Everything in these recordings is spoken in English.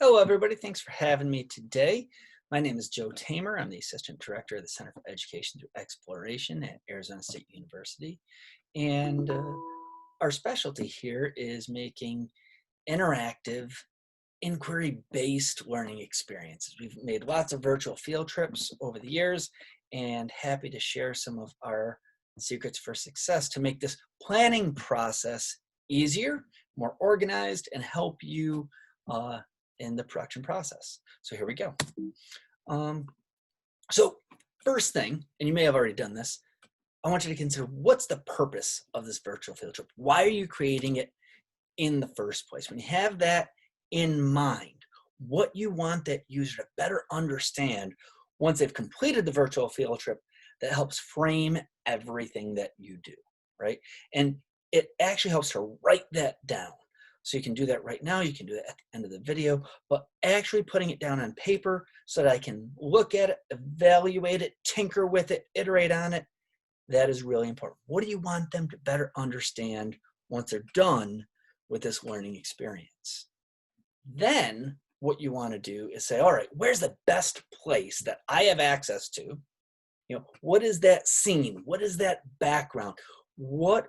Hello, everybody. Thanks for having me today. My name is Joe Tamer. I'm the Assistant Director of the Center for Education Through Exploration at Arizona State University. And our specialty here is making interactive, inquiry-based learning experiences. We've made lots of virtual field trips over the years and happy to share some of our secrets for success to make this planning process easier, more organized, and help you in the production process. So here we go. So first thing, and you may have already done this, I want you to consider what's the purpose of this virtual field trip? Why are you creating it in the first place? When you have that in mind, what you want that user to better understand once they've completed the virtual field trip, that helps frame everything that you do, right? And it actually helps to write that down. So you can do that right now, you can do that at the end of the video, but actually putting it down on paper so that I can look at it, evaluate it, tinker with it, iterate on it, that is really important. What do you want them to better understand once they're done with this learning experience? Then what you want to do is say, all right, where's the best place that I have access to? What is that scene? What is that background? What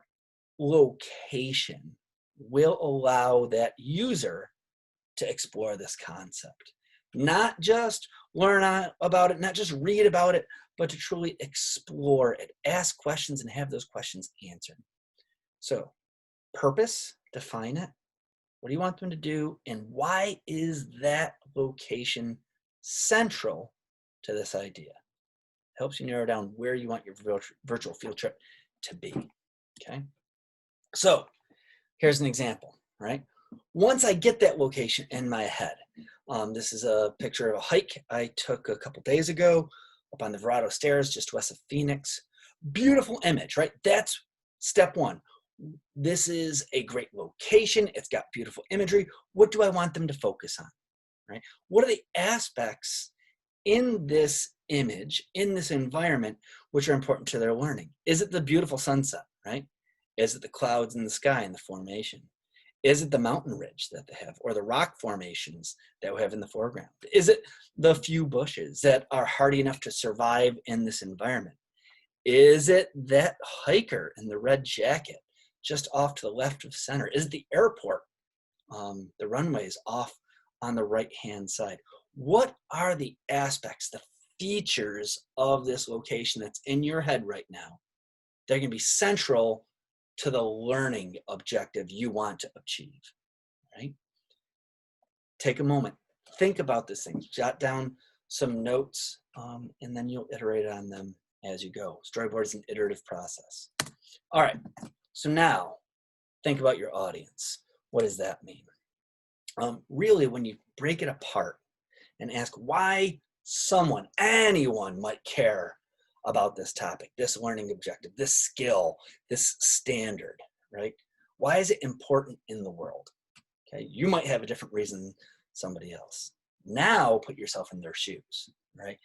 location will allow that user to explore this concept? Not just learn about it, not just read about it, but to truly explore it, ask questions and have those questions answered. So purpose, define it. What do you want them to do? And why is that location central to this idea? Helps you narrow down where you want your virtual field trip to be, okay? So here's an example, right? Once I get that location in my head, this is a picture of a hike I took a couple days ago up on the Verado Stairs just west of Phoenix. Beautiful image, right? That's step one. This is a great location. It's got beautiful imagery. What do I want them to focus on, right? What are the aspects in this image, in this environment, which are important to their learning? Is it the beautiful sunset, right? Is it the clouds in the sky and the formation? Is it the mountain ridge that they have, or the rock formations that we have in the foreground? Is it the few bushes that are hardy enough to survive in this environment? Is it that hiker in the red jacket just off to the left of center? Is it the airport, the runways off on the right-hand side? What are the aspects, the features of this location that's in your head right now? They're going to be central to the learning objective you want to achieve, right? Take a moment, think about this thing, jot down some notes, and then you'll iterate on them as you go. Storyboard is an iterative process. All right, so now think about your audience. What does that mean? Really, when you break it apart and ask why someone, anyone might care about this topic, this learning objective, this skill, this standard, right? Why is it important in the world? Okay, you might have a different reason than somebody else. Now put yourself in their shoes, right?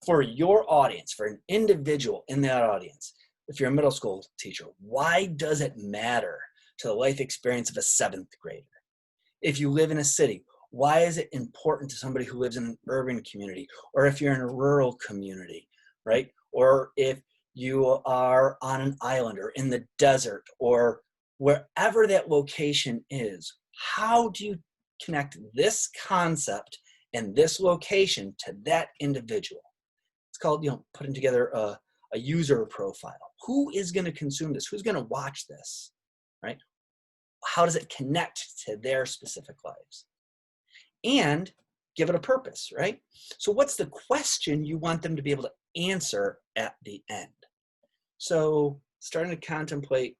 For your audience, for an individual in that audience, if you're a middle school teacher, why does it matter to the life experience of a 7th grader? If you live in a city, why is it important to somebody who lives in an urban community? Or if you're in a rural community, right? Or if you are on an island or in the desert or wherever that location is, how do you connect this concept and this location to that individual? It's called, putting together a user profile. Who is going to consume this? Who's going to watch this, right? How does it connect to their specific lives? And give it a purpose, right? So what's the question you want them to be able to answer at the end? So starting to contemplate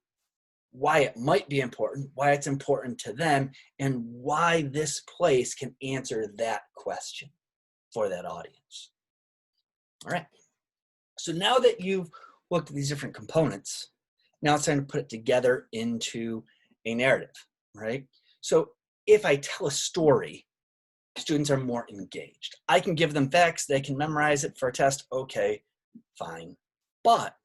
why it might be important, why it's important to them, and why this place can answer that question for that audience. All right. So now that you've looked at these different components, now it's time to put it together into a narrative, right? So if I tell a story, students are more engaged. I can give them facts, they can memorize it for a test, okay, fine. But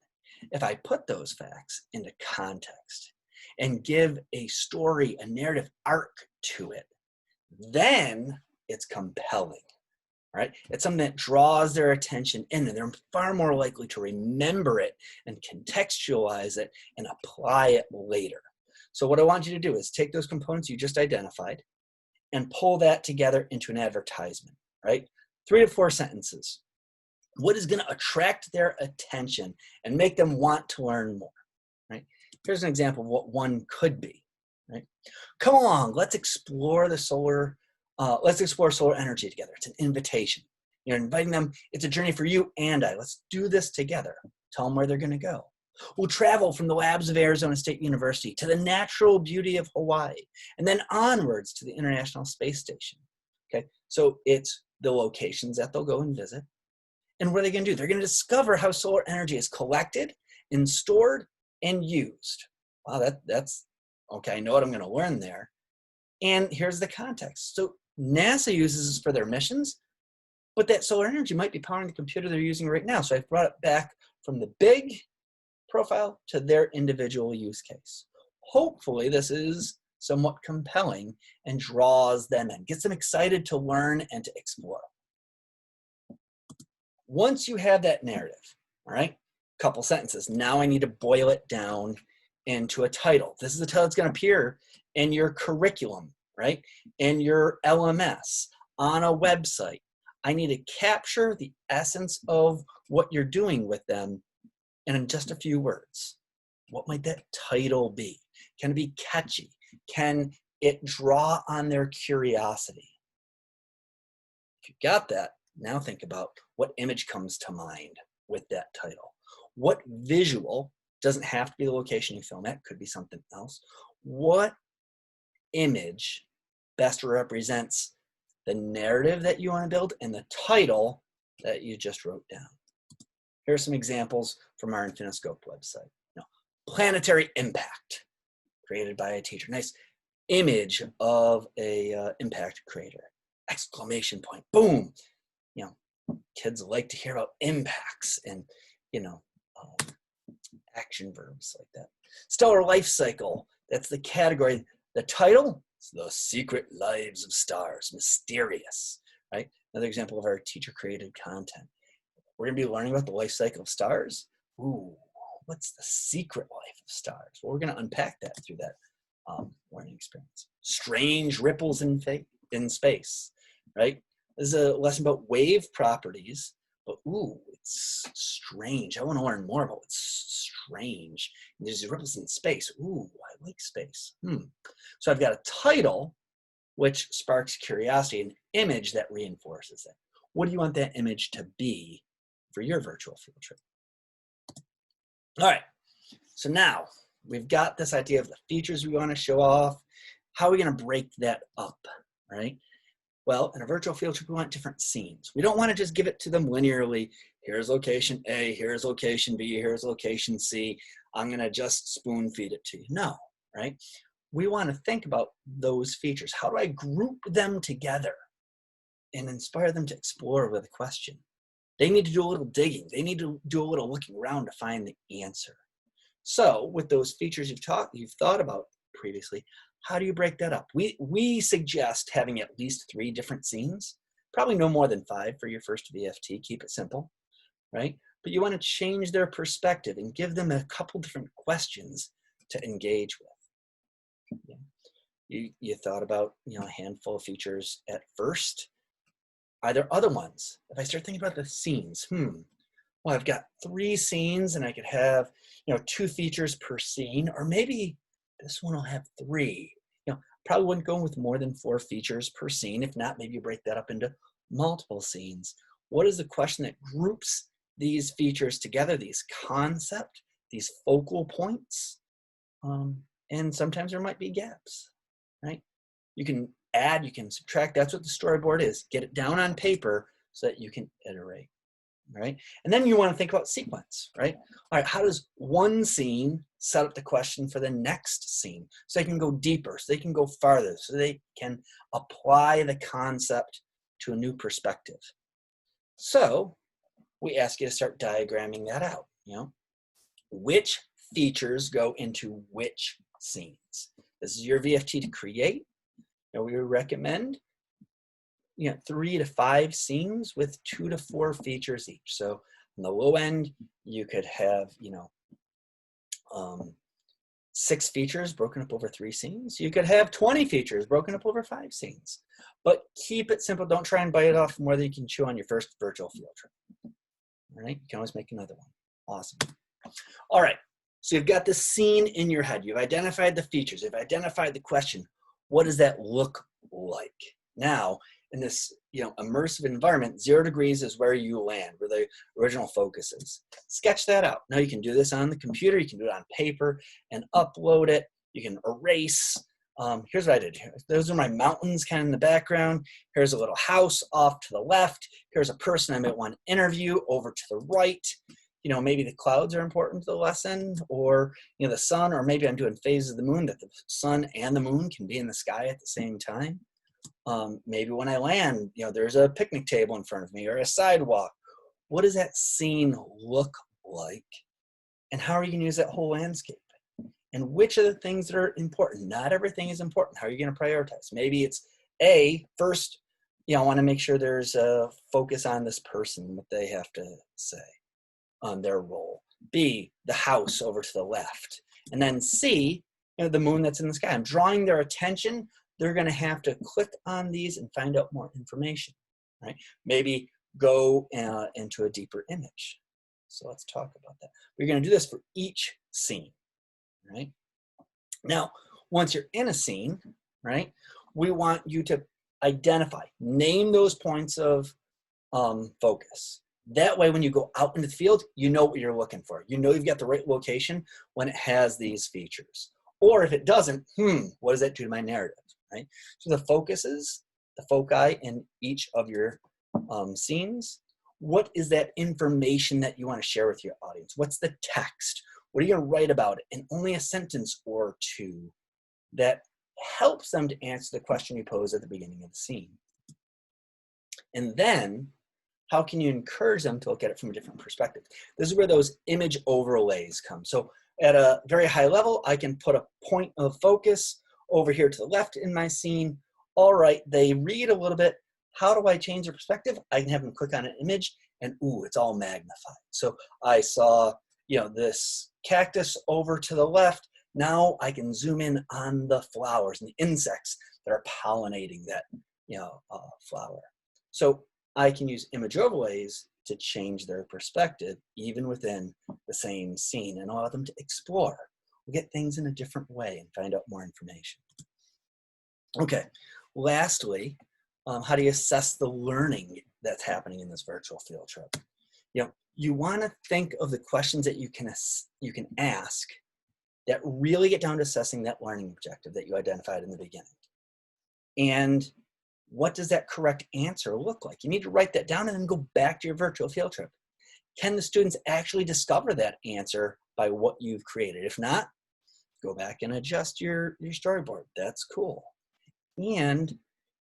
if I put those facts into context and give a story, a narrative arc to it, then it's compelling. Right? It's something that draws their attention in, and they're far more likely to remember it and contextualize it and apply it later. So what I want you to do is take those components you just identified and pull that together into an advertisement, right? 3 to 4 sentences. What is going to attract their attention and make them want to learn more, right? Here's an example of what one could be, right? Come along, let's explore solar energy together. It's an invitation. You're inviting them. It's a journey for you and I. Let's do this together. Tell them where they're going to go. We'll travel from the labs of Arizona State University to the natural beauty of Hawaii, and then onwards to the International Space Station. Okay, so it's the locations that they'll go and visit. And what are they going to do? They're going to discover how solar energy is collected and stored and used. Wow, that's okay. I know what I'm going to learn there. And here's the context. So NASA uses this for their missions, but that solar energy might be powering the computer they're using right now. So I've brought it back from the big profile to their individual use case. Hopefully this is somewhat compelling and draws them in, gets them excited to learn and to explore. Once you have that narrative, all right, couple sentences, now I need to boil it down into a title. This is the title that's going to appear in your curriculum, right? In your LMS, on a website. I need to capture the essence of what you're doing with them and in just a few words. What might that title be? Can it be catchy? Can it draw on their curiosity? If you got that, now think about what image comes to mind with that title. What visual, doesn't have to be the location you film at, could be something else. What image best represents the narrative that you want to build and the title that you just wrote down? Here are some examples from our Infiniscope website. Planetary impact, created by a teacher. Nice image of a impact creator. Exclamation point, boom. Kids like to hear about impacts and, action verbs like that. Stellar life cycle, that's the category. The title is The Secret Lives of Stars, mysterious, right? Another example of our teacher-created content. We're going to be learning about the life cycle of stars. Ooh, what's the secret life of stars? Well, we're going to unpack that through that learning experience. Strange ripples in space, right? This is a lesson about wave properties, but ooh, it's strange. I want to learn more about what's strange. And there's ripples in space. Ooh, I like space. So I've got a title which sparks curiosity, an image that reinforces it. What do you want that image to be for your virtual field trip? All right, so now we've got this idea of the features we want to show off. How are we going to break that up, right? Well, in a virtual field trip, we want different scenes. We don't want to just give it to them linearly. Here's location A, here's location B, here's location C. I'm going to just spoon feed it to you. No, right? We want to think about those features. How do I group them together and inspire them to explore with a question? They need to do a little digging. They need to do a little looking around to find the answer. So with those features you've thought about previously, how do you break that up? We suggest having at least 3 different scenes, probably no more than 5 for your first VFT. Keep it simple, right? But you want to change their perspective and give them a couple different questions to engage with. You thought about a handful of features at first. Are there other ones? If I start thinking about the scenes, well, I've got 3 scenes and I could have 2 features per scene, or maybe this one will have 3. Probably wouldn't go with more than 4 features per scene. If not, maybe you break that up into multiple scenes. What is the question that groups these features together, these concepts, these focal points? And sometimes there might be gaps, right? You can add, you can subtract. That's what the storyboard is. Get it down on paper so that you can iterate, right? And then you want to think about sequence, right? All right, how does one scene set up the question for the next scene so they can go deeper, so they can go farther, so they can apply the concept to a new perspective? So we ask you to start diagramming that out, which features go into which scenes. This is your VFT to create. We recommend 3 to 5 scenes with 2 to 4 features each. So on the low end, you could have, 6 features broken up over 3 scenes. You could have 20 features broken up over 5 scenes. But keep it simple. Don't try and bite it off more than you can chew on your first virtual field trip. All right, you can always make another one. Awesome. All right, so you've got the scene in your head. You've identified the features. You've identified the question. What does that look like? Now, in this immersive environment, 0 degrees is where you land, where the original focus is. Sketch that out. Now you can do this on the computer, you can do it on paper and upload it. You can erase. Here's what I did here. Those are my mountains kind of in the background. Here's a little house off to the left. Here's a person I might want to interview over to the right. Maybe the clouds are important to the lesson, or the sun, or maybe I'm doing phases of the moon, that the sun and the moon can be in the sky at the same time. Maybe when I land, there's a picnic table in front of me or a sidewalk. What does that scene look like? And how are you going to use that whole landscape? And which are the things that are important? Not everything is important. How are you going to prioritize? Maybe it's first, I want to make sure there's a focus on this person, what they have to say on their role. B, the house over to the left. And then C, the moon that's in the sky. I'm drawing their attention. They're going to have to click on these and find out more information, right? Maybe go into a deeper image. So let's talk about that. We're going to do this for each scene, right? Now, once you're in a scene, right, we want you to identify, name those points of focus. That way, when you go out into the field, you know what you're looking for. You know you've got the right location when it has these features. Or if it doesn't, what does that do to my narrative? Right? So the focuses, the foci in each of your scenes, what is that information that you want to share with your audience? What's the text? What are you going to write about it in only a sentence or two that helps them to answer the question you pose at the beginning of the scene? And then, how can you encourage them to look at it from a different perspective? This is where those image overlays come. So at a very high level, I can put a point of focus over here to the left in my scene. All right, they read a little bit. How do I change their perspective? I can have them click on an image and it's all magnified. So I saw, this cactus over to the left. Now I can zoom in on the flowers and the insects that are pollinating that, flower. So I can use image overlays to change their perspective even within the same scene and allow them to explore. We'll get things in a different way and find out more information. Okay, lastly, how do you assess the learning that's happening in this virtual field trip? You want to think of the questions that you can ask that really get down to assessing that learning objective that you identified in the beginning. And what does that correct answer look like? You need to write that down and then go back to your virtual field trip. Can the students actually discover that answer by what you've created? If not, go back and adjust your storyboard. That's cool. And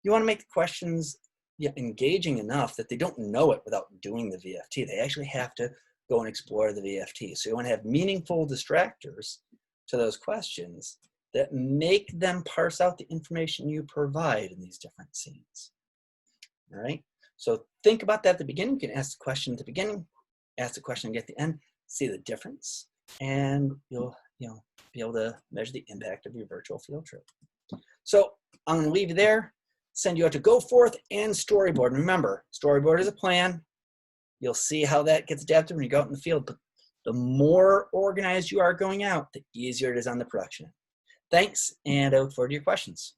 you want to make the questions engaging enough that they don't know it without doing the VFT. They actually have to go and explore the VFT. So you want to have meaningful distractors to those questions that make them parse out the information you provide in these different scenes. All right? So think about that at the beginning. You can ask the question at the beginning, ask the question at the end, see the difference, and you'll be able to measure the impact of your virtual field trip. So I'm going to leave you there, send you out to go forth and storyboard. Remember, storyboard is a plan. You'll see how that gets adapted when you go out in the field. But the more organized you are going out, the easier it is on the production. Thanks, and I look forward to your questions.